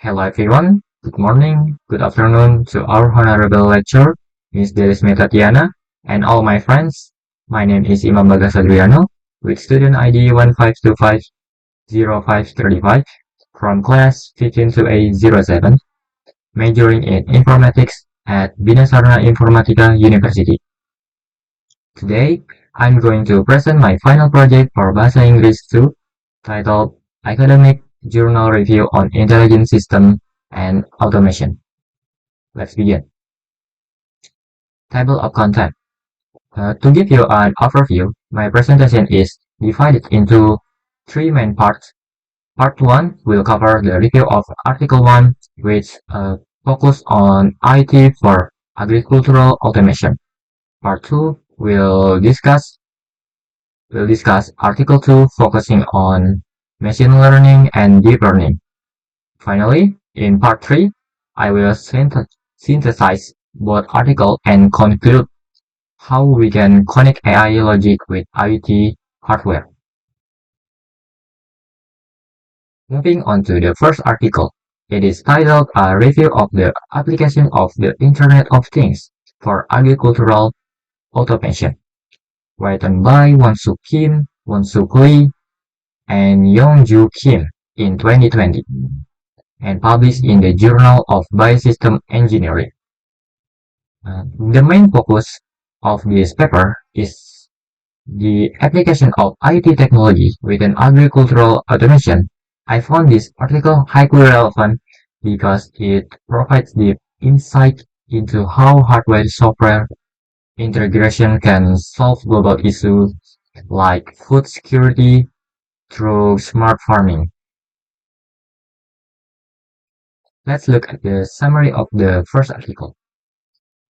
Hello everyone, good morning, good afternoon to our honorable lecturer, Ms. Delis Tiana, and all my friends. My name is Imam Bagas Adriyano, with student ID 15250535 from class 152807, majoring in Informatics at Bina Sarana Informatika University. Today, I'm going to present my final project for Bahasa Inggris 2, titled Academic Journal Review on Intelligent System and Automation. Let's begin. Table of content. To give you an overview, my presentation is divided into three main parts. Part 1 will cover the review of Article 1, which focus on IT for agricultural automation. Part 2 will discuss Article 2, focusing on machine learning and deep learning. Finally, in Part 3, I will synthesize both article and conclude how we can connect AI logic with IoT hardware. Moving on to the first article, it is titled A Review of the Application of the Internet of Things for Agricultural Automation, written by Wan-Suk Kim, Won-Suk Lee, and Yong-Joo Kim in 2020, and published in the Journal of Biosystem Engineering. The main focus of this paper is the application of IT technology within agricultural automation. I found this article highly relevant because it provides deep insight into how hardware-software integration can solve global issues like food security through smart farming. Let's look at the summary of the first article.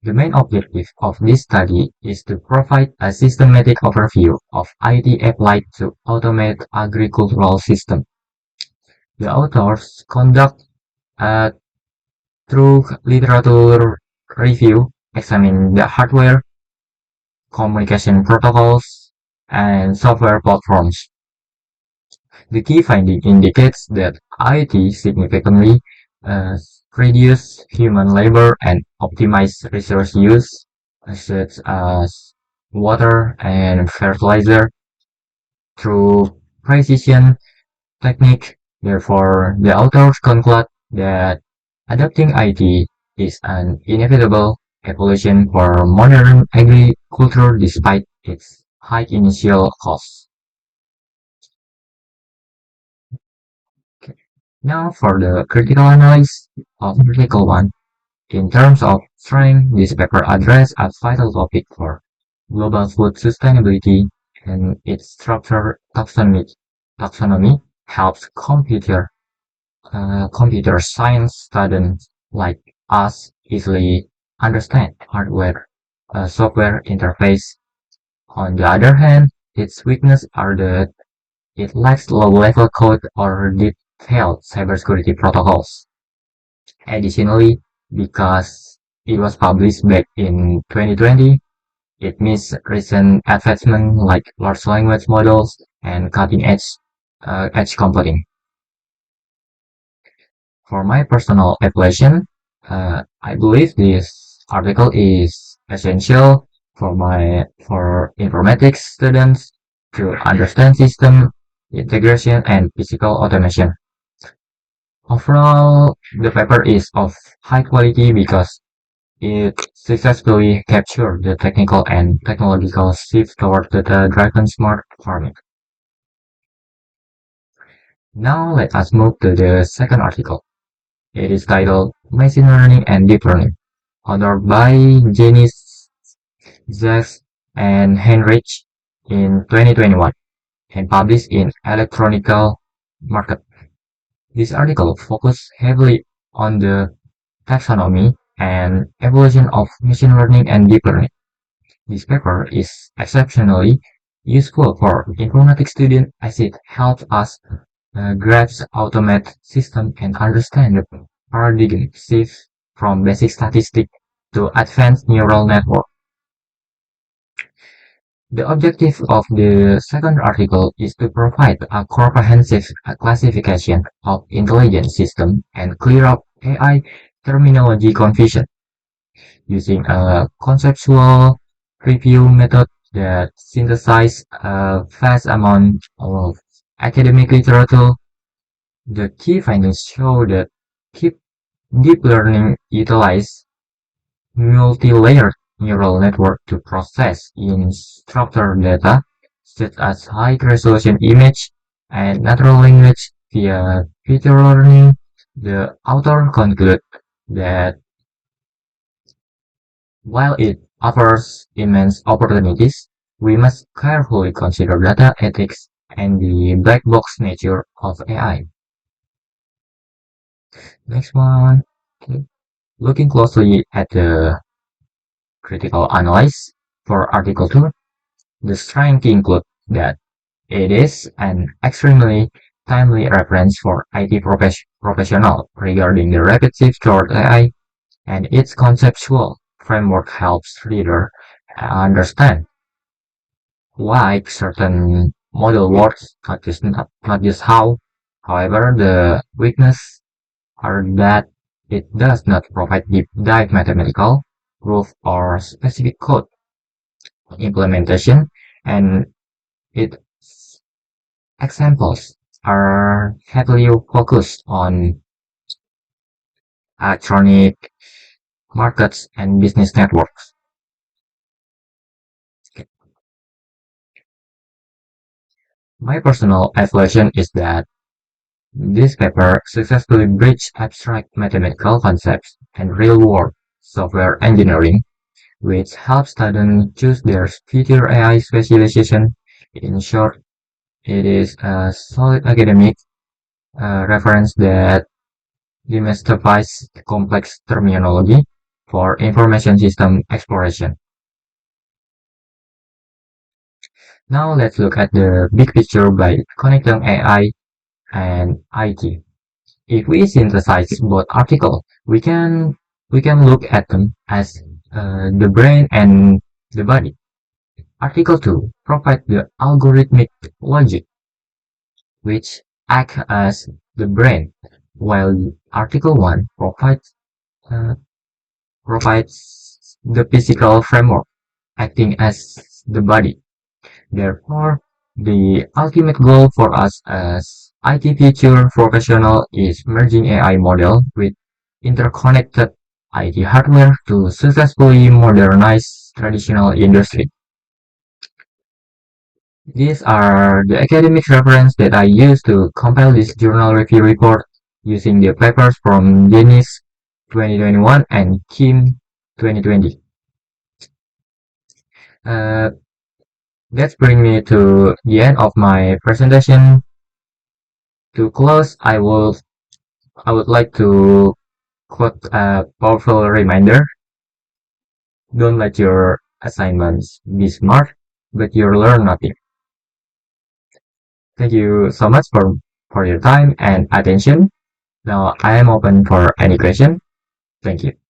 The main objective of this study is to provide a systematic overview of IT applied to automate agricultural systems. The authors conduct a thorough literature review examining the hardware, communication protocols, and software platforms. The key finding indicates that IT significantly uh, reduce human labor and optimize resource use, such as water and fertilizer, through precision technique. Therefore, the authors conclude that adopting IT is an inevitable evolution for modern agriculture despite its high initial costs. Okay. Now for the critical analysis of Article 1. In terms of strength, this paper addresses a vital topic for global food sustainability, and its structure taxonomy helps computer science students like us easily understand hardware software interface. On the other hand, its weaknesses are that it lacks low-level code or detailed cybersecurity protocols. Additionally, because it was published back in 2020, it missed recent advancements like large language models and cutting-edge computing. For my personal application, I believe this article is essential for informatics students to understand system integration and physical automation. Overall, the paper is of high quality because it successfully captured the technical and technological shift toward data-driven smart farming. Now let us move to the second article. It is titled Machine Learning and Deep Learning, authored by Janiesch, Zschech, and Heinrich in 2021, and published in Electronical Market. This article focused heavily on the taxonomy and evolution of machine learning and deep learning. This paper is exceptionally useful for informatics students as it helps us grasp automate system and understand the paradigm shift from basic statistics to advanced neural network. The objective of the second article is to provide a comprehensive classification of intelligent systems and clear up AI terminology confusion using a conceptual review method that synthesizes a vast amount of academic literature. The key findings show that deep, deep learning utilizes multi-layered neural network to process unstructured data, such as high-resolution image and natural language via feature learning. The author concludes that while it offers immense opportunities, we must carefully consider data ethics and the black box nature of AI. Next one. Okay. Looking closely at the critical analysis for Article 2, the strength include that it is an extremely timely reference for IT professional regarding the rapid shift toward AI, and its conceptual framework helps reader understand why certain model works, not just how. However, the weakness are that it does not provide deep dive mathematical proof or specific code implementation, and its examples are heavily focused on electronic markets and business networks. My personal evaluation is that this paper successfully bridged abstract mathematical concepts and real-world software engineering, which helps students choose their future AI specialization. In short, it is a solid academic reference that demystifies complex terminology for information system exploration. Now let's look at the big picture by connecting AI and IT. If we synthesize both articles, we can look at them as the brain and the body. Article 2 provides the algorithmic logic, which act as the brain, while Article 1 uh, provides the physical framework, acting as the body. Therefore, the ultimate goal for us as IT future professional is merging AI model with interconnected IT hardware to successfully modernize traditional industry. These are the academic references that I use to compile this journal review report using the papers from Janiesch 2021 and Kim 2020. Uh, that brings me to the end of my presentation. To close, I would like to quote a powerful reminder: don't let your assignments be smart, but you learn nothing. Thank you so much for your time and attention. Now I am open for any question. Thank you.